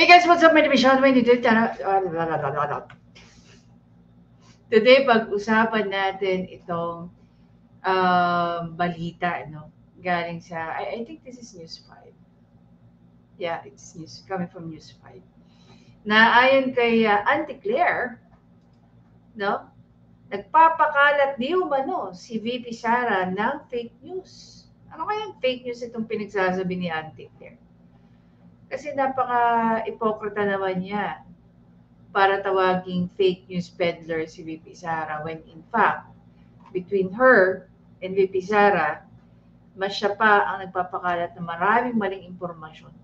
Hey guys, what's up? My name is Sean Wayne. Today, pag-usapan natin itong balita, no? Galing sa, I think this is News 5. Yeah, it's news coming from News 5. Na ayon kay Auntie Claire, no? Nagpapakalat di umano si VP Sara ng fake news. Ano kayang fake news itong pinagsasabi ni Auntie Claire? Kasi napaka-ipokrita naman niya para tawaging fake news peddler si VP Sara when in fact, between her and VP Sara, mas siya pa ang nagpapakalat ng maraming maling impormasyon.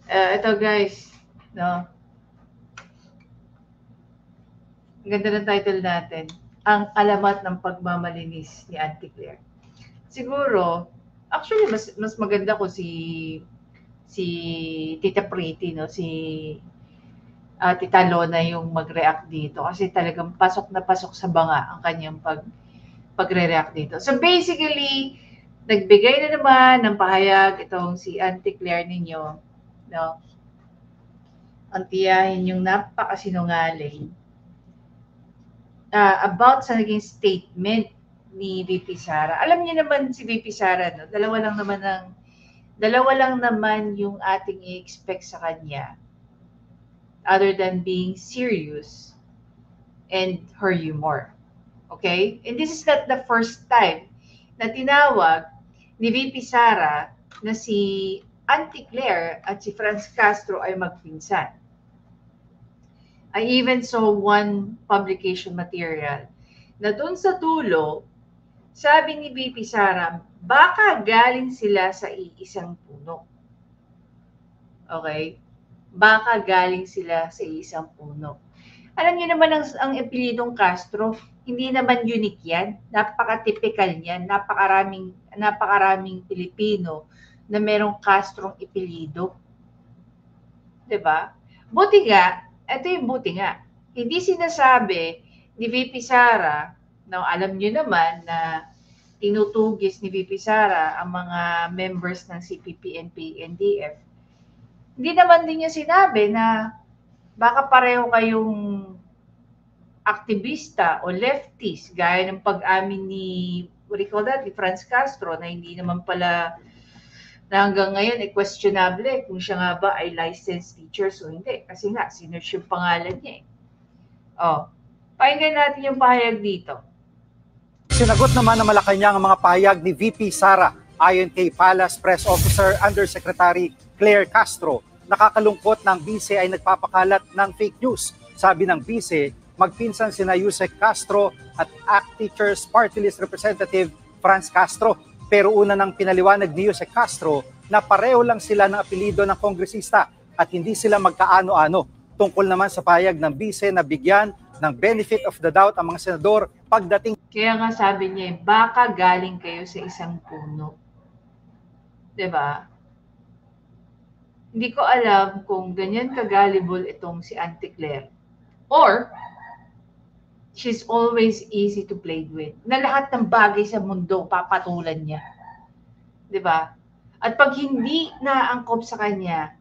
Ito guys, no? Ang ganda ng title natin, ang alamat ng pagmamalinis ni Auntie Claire. Siguro, actually mas maganda ko si Tita Pretty, no, si Tita Lona yung mag-react dito kasi talagang pasok na pasok sa banga ang kanyang pagre-react dito. So basically, nagbigay na naman ng pahayag itong si Auntie Claire ninyo, no? Ang tiyahin yung napakasinungaling about sa naging statement ni VP Sara. Alam niyo naman si VP Sara, no? Dalawa lang naman yung ating i-expect sa kanya other than being serious and her humor. Okay? And this is not the first time na tinawag ni VP Sara na si Auntie Claire at si Franz Castro ay magpinsan. I even saw one publication material na doon sa dulo, sabi ni VP Sara, baka galing sila sa iisang puno. Okay? Baka galing sila sa isang puno. Alam niyo naman ang apelidong Castro, hindi naman unique yan. Napaka-typical niyan. Napakaraming Pilipino na merong Castrong apelido. 'Di ba? Buti nga, ito yung buti nga. Hindi sinasabi ni VP Sara, no, alam niyo naman na tinutugis ni VP Sara ang mga members ng CPP, NP, NDF. Hindi naman din niya sinabi na baka pareho kayong aktivista o leftist gaya ng pag-amin ni ni Franz Castro na hindi naman pala na hanggang ngayon questionable kung siya nga ba ay licensed teacher o hindi. Kasi nga, sinerch yung pangalan niya pakinggan natin yung pahayag dito. Sinagot naman ng Malacanang ang mga pahayag ni VP Sara ayon kay Palace Press Officer Undersecretary Claire Castro. Nakakalungkot na ang bise ay nagpapakalat ng fake news. Sabi ng bise, magpinsan sina Yusek Castro at ACT Teachers Party List Representative Franz Castro. Pero una nang pinaliwanag ni Yusek Castro na pareho lang sila ng apelido ng kongresista at hindi sila magkaano-ano. Tungkol naman sa pahayag ng bise na bigyan ng benefit of the doubt ang mga senador pagdating. Kaya nga sabi niya, baka galing kayo sa isang puno. 'Di ba? Hindi ko alam kung ganyan ka-gullible itong si Auntie Claire or she's always easy to play with. Na lahat ng bagay sa mundo papatulan niya. 'Di ba? At pag hindi naangkop sa kanya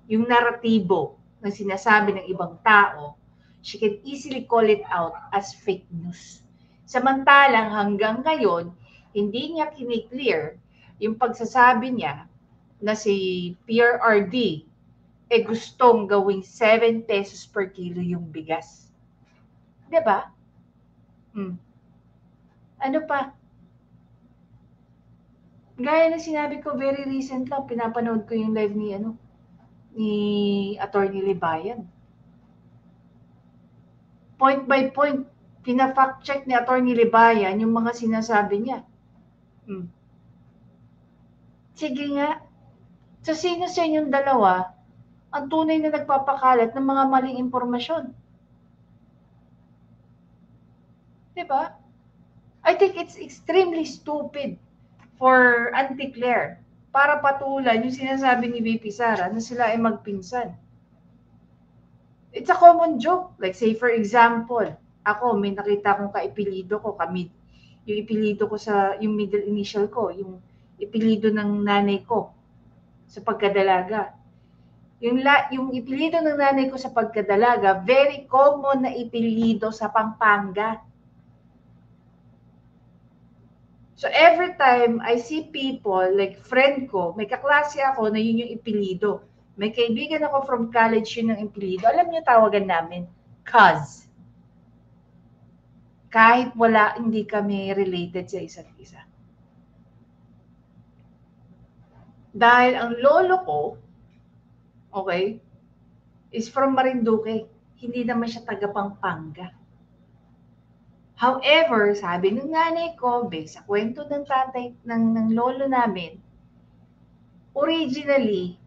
yung naratibo na sinasabi ng ibang tao, she can easily call it out as fake news. Samantalang hanggang ngayon, hindi niya kiniklear yung pagsasabi niya na si PRRD gustong gawing 7 pesos per kilo yung bigas. 'Di ba? Ano pa? Gaya na sinabi ko very recent lang, pinapanood ko yung live ni Attorney Libayan. Point by point, pina-fact check ni Attorney Libayan yung mga sinasabi niya. Sige nga. So sino sa inyong dalawa ang tunay na nagpapakalat ng mga maling impormasyon? Diba? I think it's extremely stupid for Auntie Claire para patulan yung sinasabi ni VP Sara na sila ay magpinsan. It's a common joke. Like say for example, ako may nakita akong kaipilido ko, yung ipilido ko yung middle initial ko, yung ipilido ng nanay ko sa pagkadalaga. Yung ipilido ng nanay ko sa pagkadalaga, very common na ipilido sa Pampanga. So every time I see people, like friend ko, may kaklase ako na yun yung ipilido. May kaibigan ako from college yun ng ipilido. Alam niyo tawagan namin? Cuz. Kahit hindi kami related sa isa't isa. Dahil ang lolo ko, okay, is from Marinduque. Hindi naman siya taga Pampanga. However, sabi ng nanay ko, based sa kwento ng tatay, ng lolo namin, originally,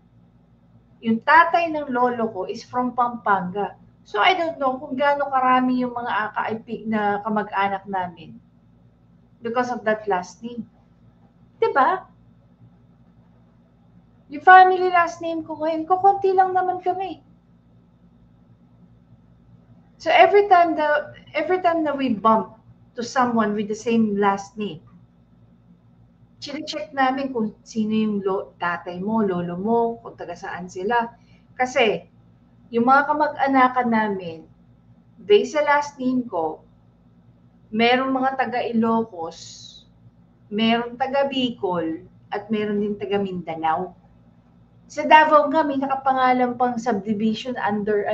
yung tatay ng lolo ko is from Pampanga. So I don't know kung gaano karami yung mga na kamag-anak namin because of that last name. Diba? Yung family last name ko ngayon, kukunti lang naman kami. So every time that we bump to someone with the same last name, check namin kung sino yung tatay mo, lolo mo, kung taga saan sila. Kasi yung mga kamag-anakan namin, based sa last name ko, merong mga taga Ilocos, merong taga Bicol, at meron din taga Mindanao. Sa Davao nga, may nakapangalan pang subdivision under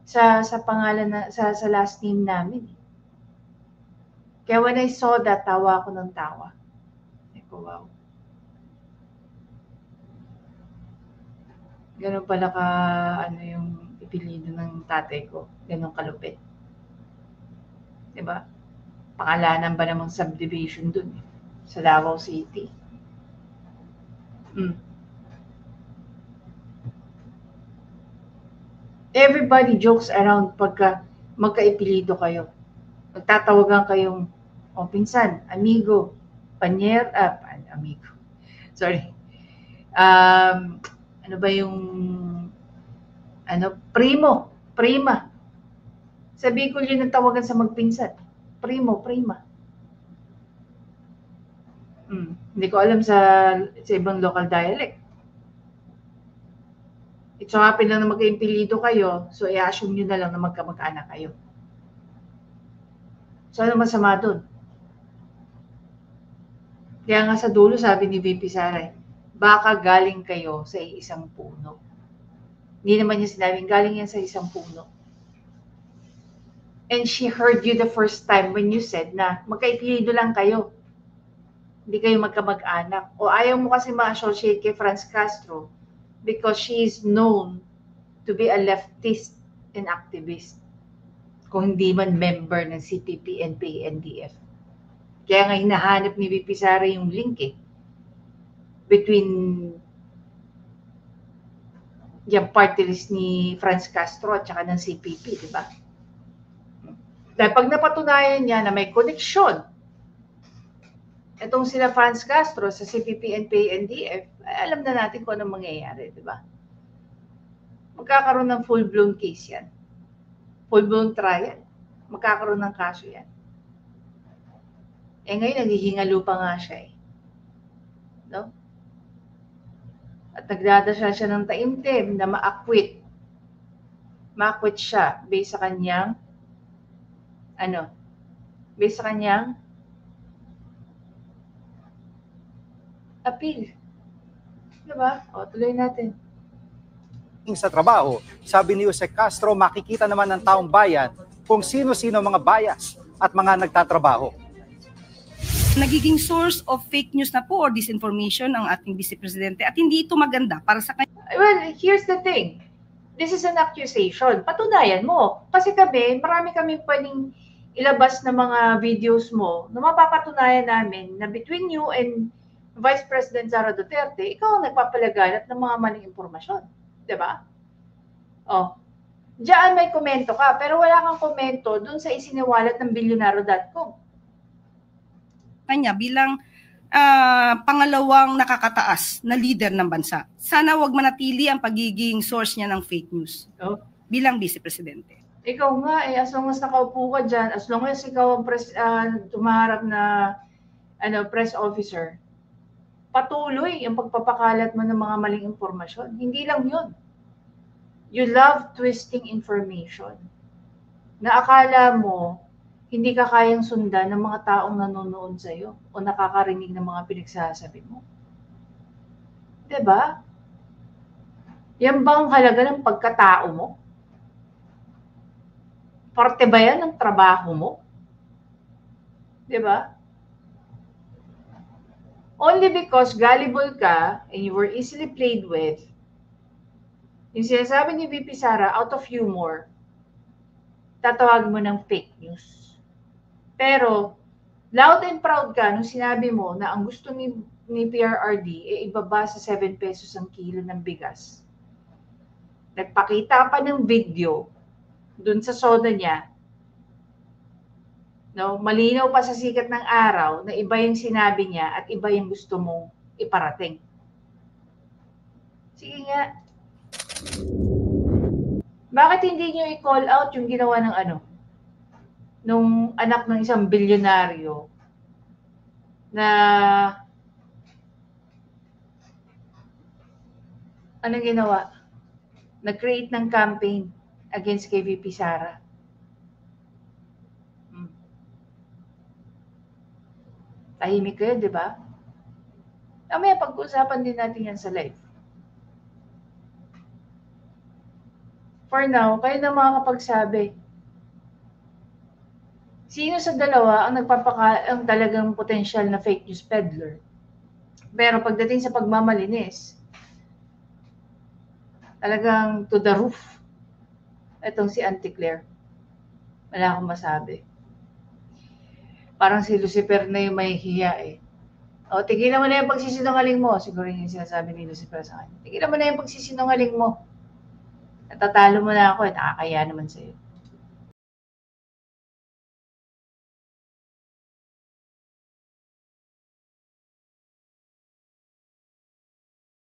sa pangalan sa last name namin. Kaya when I saw that, tawa ako ng tawa. Wow. Ganun pala yung ipilido ng tatay ko. Ganun kalupit. Diba? Pangalanan ba namang subdivision dun sa Davao City? Everybody jokes around pagka magkaipilido kayo. Magtatawagan kayong pinsan, amigo, amigo. Sorry. Ano ba yung primo, prima. Sa Bicol yun ang tawagan sa magpinsan. Primo, prima. Hindi ko alam sa ibang local dialect. So happen lang na magka-impilido kayo, so i-assume nyo na lang na magkamag-anak kayo. So ano masama dun? Kaya nga sa dulo, sabi ni VP Sara, baka galing kayo sa isang puno. Hindi naman niya sinabing galing yan sa isang puno. And she heard you the first time when you said na magkaipilido lang kayo. Hindi kayo magkamag-anak. O ayaw mo kasi ma-associate kay Franz Castro because she is known to be a leftist and activist. Kung hindi man member ng CPP, NPA, NDF. Kaya nga hinahanap ni VP Sara yung link between yung party list ni Franz Castro at saka ng CPP, di ba? Dahil pag napatunayan niya na may koneksyon itong sila Franz Castro sa CPP, NPA, NDF, alam na natin kung anong mangyayari, di ba? Magkakaroon ng full-blown case yan. Full-blown trial. Magkakaroon ng kaso yan. Ngayon, naghihingalo pa nga siya no? At nagdadasal siya ng taimtim na ma-acquit. Ma-acquit siya based sa kanyang based sa kanyang appeal. Diba? Tuloy natin. Sa trabaho, sabi ni Jose Castro, makikita naman ng taong bayan kung sino-sino mga bias at mga nagtatrabaho. Nagiging source of fake news na po or disinformation ang ating Vice Presidente at hindi ito maganda para sa kanya. Well, here's the thing. This is an accusation. Patunayan mo. Kasi marami kami pwedeng ilabas na mga videos mo na mapapatunayan namin na between you and Vice President Sara Duterte, ikaw ang nagpapalaganap ng mga maling impormasyon. Diba? Diyan may komento ka, pero wala kang komento dun sa isiniwalat ng bilyonaro.com. Kanya bilang pangalawang nakakataas na leader ng bansa. Sana wag manatili ang pagiging source niya ng fake news. bilang Vice Presidente. Ikaw nga as long as nakaupo ka dyan, as long as ikaw ang tumaharap na press officer, patuloy ang pagpapakalat mo ng mga maling impormasyon. Hindi lang yun. You love twisting information na akala mo hindi ka kayang sundan ng mga taong nanonood sa'yo o nakakarinig ng mga pinagsasabi mo. Diba? Yan ba ang halaga ng pagkatao mo? Parte ba yan ng trabaho mo? Diba? Only because gullible ka and you were easily played with, yung sinasabi ni VP Sara, out of humor, tatawag mo ng fake news. Pero, loud and proud ka nung sinabi mo na ang gusto ni PRRD ibaba sa 7 pesos ang kilo ng bigas. Nagpakita pa ng video dun sa soda niya. No, malinaw pa sa sikat ng araw na iba yung sinabi niya at iba yung gusto mong iparating. Sige nga. Bakit hindi niyo i-call out yung ginawa ng nung anak ng isang bilyonaryo na anong ginawa? Nag-create ng campaign against kay VP Sara. Tahimik kayo, di ba? Mamaya pag-uusapan din natin yan sa live. For now, kayo na makakapagsabi. Sino sa dalawa ang talagang potential na fake news peddler? Pero pagdating sa pagmamalinis, talagang to the roof. Itong si Auntie Claire. Wala akong masabi. Parang si Lucifer na yung may hiya eh. O, tigilan mo na yung pagsisinungaling mo. Siguro yung sinasabi ni Lucifer sa kanya. Tigilan mo na yung pagsisinungaling mo. Natatalo mo na ako eh. Nakakaya naman sa'yo.